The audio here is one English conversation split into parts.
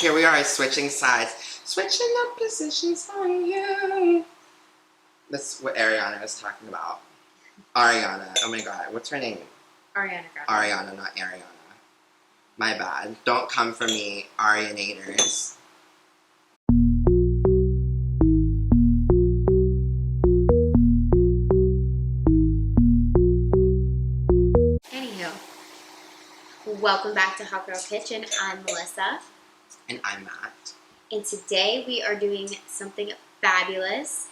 Here we are switching sides. Switching up positions on you. That's what Ariana was talking about. Ariana. Oh my god. What's her name? Ariana Grande. Ariana, not Ariana. My bad. Don't come for me, Arianators. Anywho, welcome back to Hot Girl Kitchen. I'm Melissa. And I'm Matt. And today we are doing something fabulous.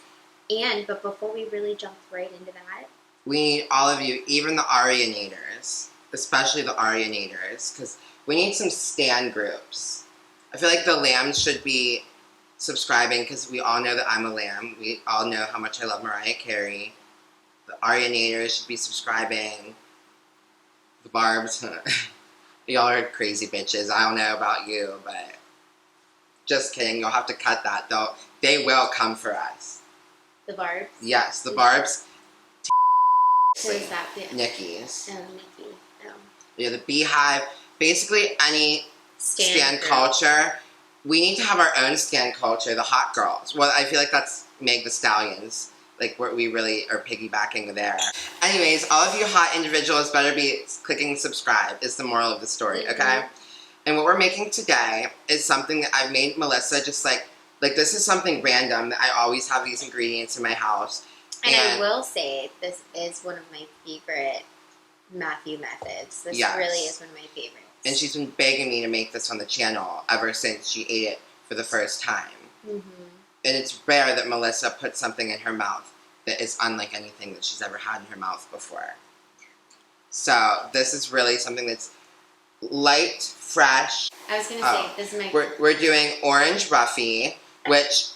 But before we really jump right into that, We need all of you, even the Arianators, especially the Arianators, because we need some stan groups. I feel like the lambs should be subscribing because we all know that I'm a lamb. We all know how much I love Mariah Carey. The Arianators should be subscribing. The Barbs, y'all are crazy bitches. I don't know about you, but just kidding. You'll have to cut that though. They will come for us. the Barbs. Yes, the Barbs. Who is that? Yeah. Nickies. Oh, Nikki. Oh. Yeah, the Beehive. Basically, any stan group. culture. We need to have our own stan culture, the hot girls. Well, I feel like that's Meg the Stallions. Like, we really are piggybacking there. Anyways, all of you hot individuals better be clicking subscribe, is the moral of the story, okay? And what we're making today is something that I've made Melissa just like this is something random that I always have these ingredients in my house. And I will say, this is one of my favorite Matthew methods. This really is one of my favorites. And she's been begging me to make this on the channel ever since she ate it for the first time. And it's rare that Melissa puts something in her mouth that is unlike anything that she's ever had in her mouth before. So this is really something that's light, fresh. I was going to say, this is my... We're doing orange Roughy, which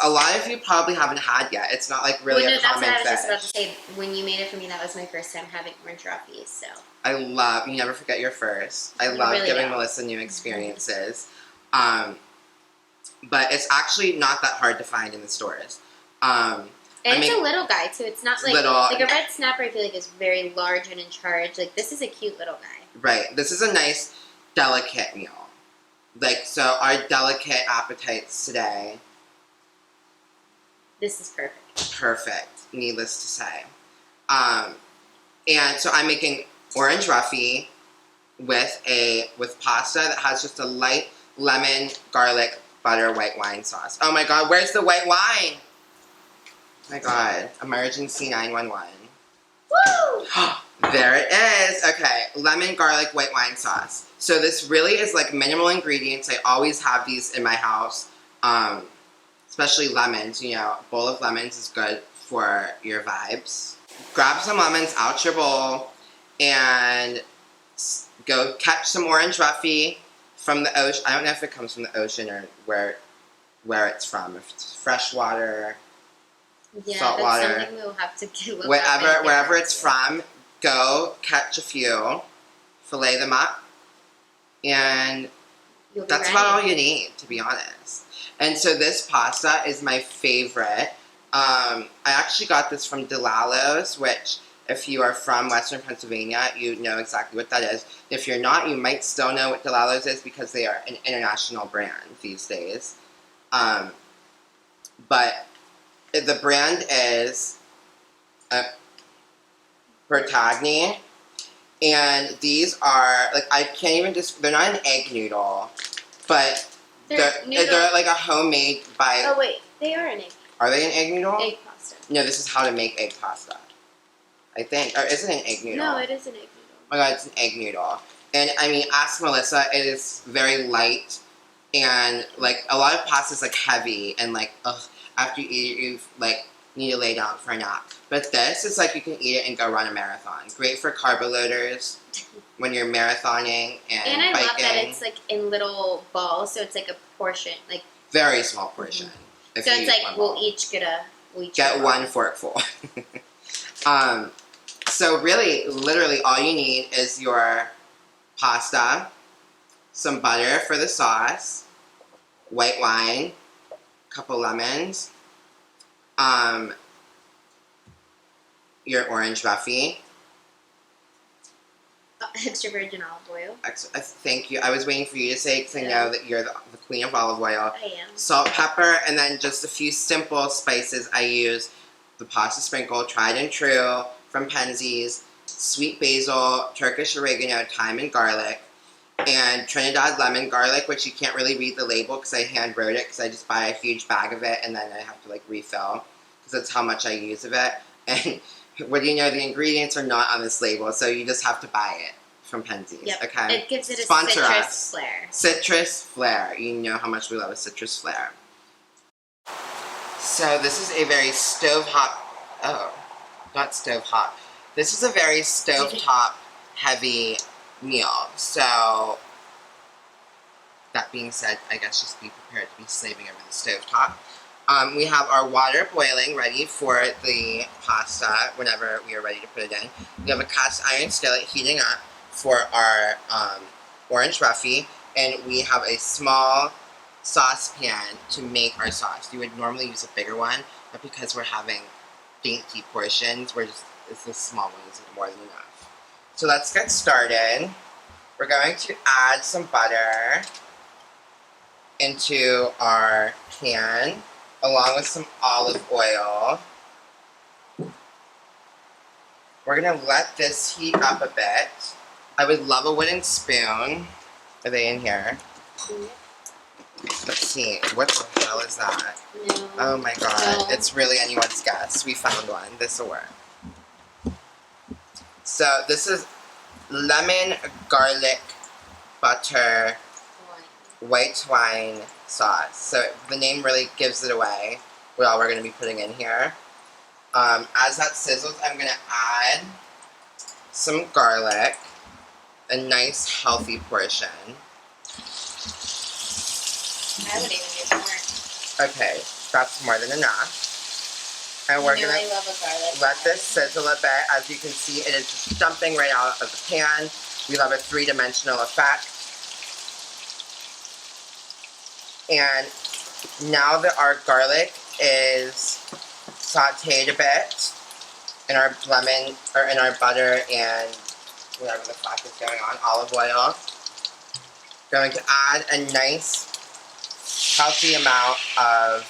a lot of you probably haven't had yet. It's not like really a common that's what I was fish. just about to say. When you made it for me, that was my first time having orange Roughies, so... I love, you never forget your first. I love really giving don't. Melissa new experiences. But it's actually not that hard to find in the stores. And it's a little guy, too. It's not like... Little. Like a red snapper, I feel like, is very large and in charge. Like, this is a cute little guy. Right. This is a nice, delicate meal. Like, so our delicate appetites today... This is perfect. Perfect, needless to say. And so I'm making orange Roughy with pasta that has just a light lemon, garlic, butter, white wine sauce. Oh my god, where's the white wine? Oh my god, emergency 911. Woo! There it is. Okay, lemon, garlic, white wine sauce. So this really is like minimal ingredients. I always have these in my house. Especially lemons, you know, a bowl of lemons is good for your vibes. Grab some lemons out your bowl and go catch some orange Roughy from the ocean. I don't know if it comes from the ocean or where it's from. If it's fresh water, salt water. That's something we'll have to look wherever it's from, go catch a few, fillet them up, and that's about all you need, to be honest. And so this pasta is my favorite. I actually got this from DeLallo's, which if you are from Western Pennsylvania, you know exactly what that is. If you're not, you might still know what DeLallo's is because they are an international brand these days. But the brand is Bertagni. And these are, like, I can't even they're not an egg noodle, but... They're like a homemade by... Oh, wait. They are an egg. Are they an egg noodle? Egg pasta. No, this is how to make egg pasta. I think. Or is it an egg noodle? No, it is an egg noodle. Oh my god, it's an egg noodle. And, I mean, ask Melissa, it is very light. And, like, a lot of pasta is, like, heavy. And, like, ugh, after you eat it, you, like, need to lay down for a nap. But this is, like, you can eat it and go run a marathon. Great for carbo loaders. When you're marathoning and I biking. love that it's like in little balls, so it's like a portion, like very small portion. So it's like we'll each get one forkful. So really, literally, all you need is your pasta, some butter for the sauce, white wine, a couple lemons, your orange Roughy. extra virgin olive oil. Thank you. I was waiting for you to say because I know that you're the queen of olive oil. I am. Salt, pepper, and then just a few simple spices. I use the pasta sprinkle, tried and true, from PENZEY'S, sweet basil, Turkish oregano, thyme, and garlic, and Trinidad lemon garlic, which you can't really read the label because I hand wrote it because I just buy a huge bag of it and then I have to like refill because that's how much I use of it. And what do you know? The ingredients are not on this label, so you just have to buy it from PENZEY'S. Yep. Okay. It gives it a Sponsor citrus us. flair. Citrus flair. You know how much we love a citrus flair. So this is a very stovetop. Oh, not stovetop. This is a very stovetop heavy meal. So that being said, I guess just be prepared to be slaving over the stovetop. We have our water boiling, ready for the pasta whenever we are ready to put it in. We have a cast iron skillet heating up for our orange Roughy, and we have a small saucepan to make our sauce. You would normally use a bigger one, but because we're having dainty portions, it's this small one is more than enough. So let's get started. We're going to add some butter into our pan, along with some olive oil. We're gonna let this heat up a bit. I would love a wooden spoon. Are they in here? Let's see, what the hell is that? No. Oh my god, No. it's really anyone's guess. We found one, this'll work. So this is lemon, garlic, butter, white wine sauce. So the name really gives it away, what all we're going to be putting in here. As that sizzles, I'm going to add some garlic, a nice healthy portion. I would even do more. Okay, that's more than enough. And we're going I to love a garlic. let this sizzle a bit. As you can see, it is just dumping right out of the pan. We love a three-dimensional effect. And now that our garlic is sauteed a bit in our lemon, or in our butter and whatever the fuck is going on, olive oil, going to add a nice healthy amount of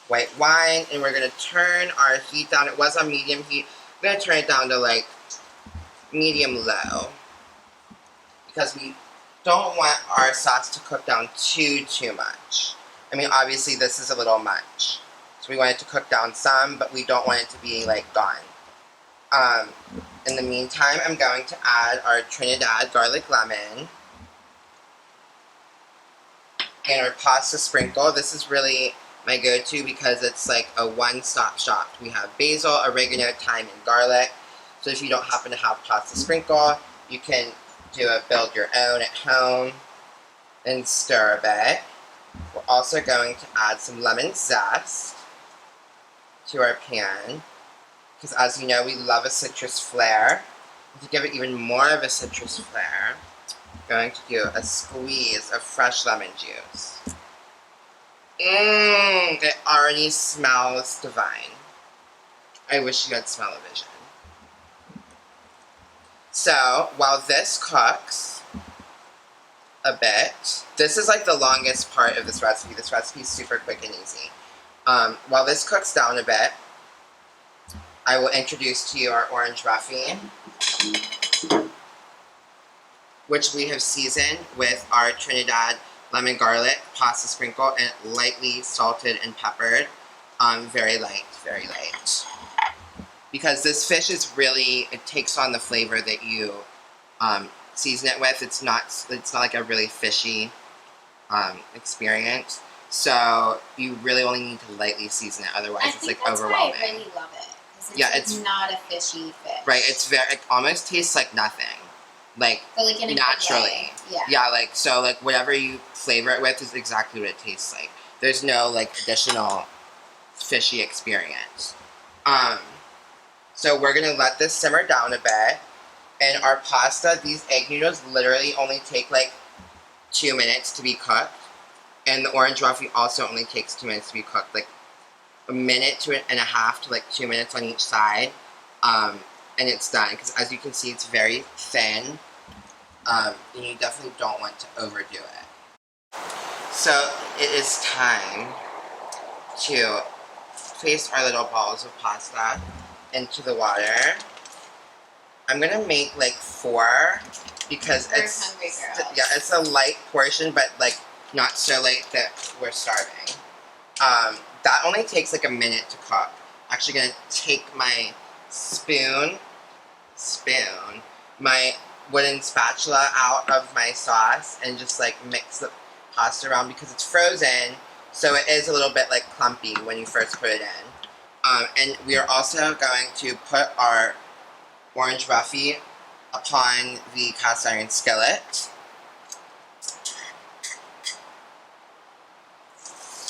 white wine, and we're going to turn our heat down. It was on medium heat. We're going to turn it down to like medium low because we don't want our sauce to cook down too much. I mean, obviously this is a little much. So we want it to cook down some, but we don't want it to be like gone. In the meantime, I'm going to add our Trinidad garlic lemon and our pasta sprinkle. This is really my go-to because it's like a one-stop shop. We have basil, oregano, thyme, and garlic. So if you don't happen to have pasta sprinkle, you can do a build your own at home and stir a bit. We're also going to add some lemon zest to our pan because, as you know, we love a citrus flair. To give it even more of a citrus flair, I'm going to do a squeeze of fresh lemon juice. It already smells divine. I wish you had smell-o-vision. So, while this cooks a bit, this is like the longest part of this recipe. This recipe is super quick and easy. While this cooks down a bit, I will introduce to you our orange Roughy, which we have seasoned with our Trinidad lemon garlic pasta sprinkle and lightly salted and peppered. Very light, very light. Because this fish is really, it takes on the flavor that you season it with. It's not like a really fishy experience. So you really only need to lightly season it, otherwise it's like overwhelming. I really love it. Yeah, it's not a fishy fish. Right, it almost tastes like nothing. Like in a naturally. Yeah. Yeah, like so like whatever you flavor it with is exactly what it tastes like. There's no like additional fishy experience. So we're gonna let this simmer down a bit. And our pasta, these egg noodles literally only take like 2 minutes to be cooked. And the orange Roughy also only takes 2 minutes to be cooked. Like a minute to and a half to like 2 minutes on each side. and it's done. Because as you can see, it's very thin. And you definitely don't want to overdo it. So it is time to place our little balls of pasta into the water. I'm gonna make like 4 because it's it's a light portion, but like not so light that we're starving. That only takes like a minute to cook. Actually gonna take my my wooden spatula out of my sauce and just like mix the pasta around because it's frozen, so it is a little bit like clumpy when you first put it in. And we are also going to put our orange Roughy upon the cast iron skillet.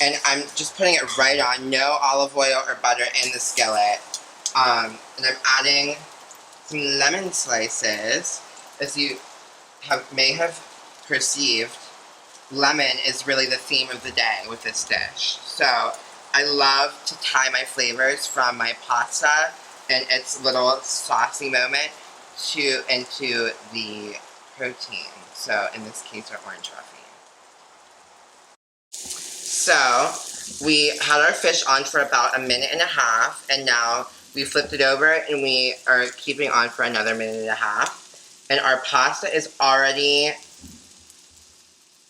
And I'm just putting it right on, no olive oil or butter in the skillet. And I'm adding some lemon slices. As you may have perceived, lemon is really the theme of the day with this dish. So I love to tie my flavors from my pasta and its little saucy moment into the protein. So in this case, our orange Roughy. So we had our fish on for about 1.5 minutes, and now we flipped it over and we are keeping on for another 1.5 minutes. And our pasta is already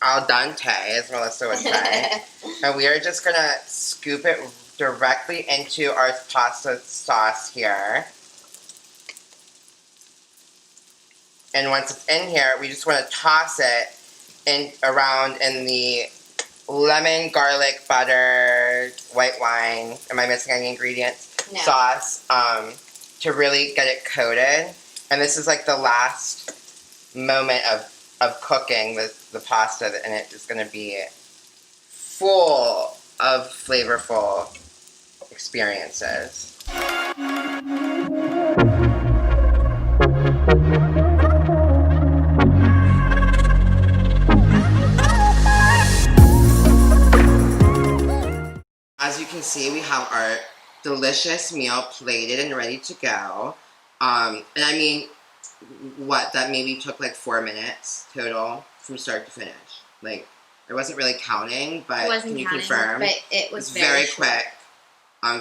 al dente, as Melissa would say. And we are just gonna scoop it directly into our pasta sauce here. And once it's in here, we just want to toss it around in the lemon, garlic, butter, white wine. Am I missing any ingredients? No. Sauce to really get it coated. And this is like the last moment of cooking the pasta, and it is going to be full of flavorful experiences. As you can see, we have our delicious meal plated and ready to go. And I mean, that maybe took like 4 minutes total from start to finish. Like, I wasn't really counting, but can you confirm? But it was very quick,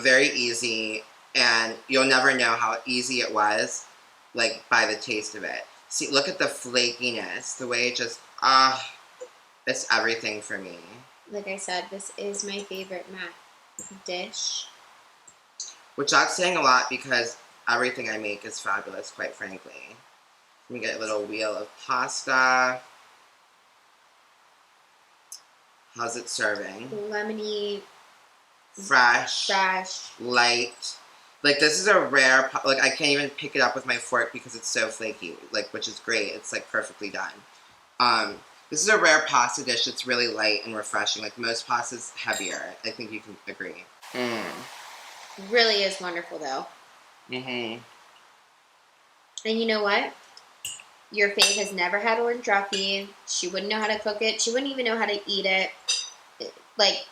very easy, and you'll never know how easy it was, like, by the taste of it. See, look at the flakiness, the way it just, it's everything for me. Like I said, this is my favorite dish. Which that's saying a lot because everything I make is fabulous, quite frankly. Let me get a little wheel of pasta. How's it serving? Lemony. Fresh. Light. Like, this is a rare, like, I can't even pick it up with my fork because it's so flaky, like, which is great. It's, like, perfectly done. This is a rare pasta dish. It's really light and refreshing. Like, most pasta's heavier. I think you can agree. Really is wonderful, though. And you know what? Your fave has never had orange Roughy. She wouldn't know how to cook it. She wouldn't even know how to eat it. Like,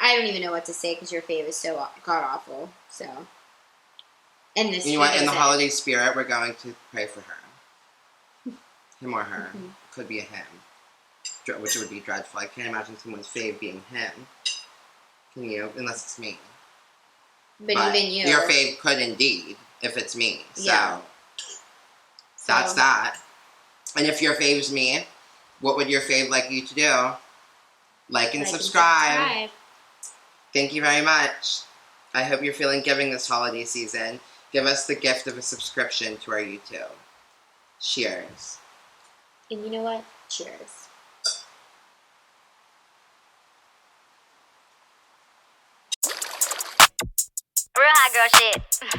I don't even know what to say because your fave is so god-awful. So, and this. You know what? In the holiday spirit, we're going to pray for her. Him or her. Could be a him. Which would be dreadful. I can't imagine someone's fave being him. Can you? Unless it's me. But even you. Your fave could indeed, if it's me. So, yeah. That's that. And if your fave's me, what would your fave like you to do? Like and subscribe. Thank you very much. I hope you're feeling giving this holiday season. Give us the gift of a subscription to our YouTube. Cheers. And you know what? Cheers. Real hot girl shit.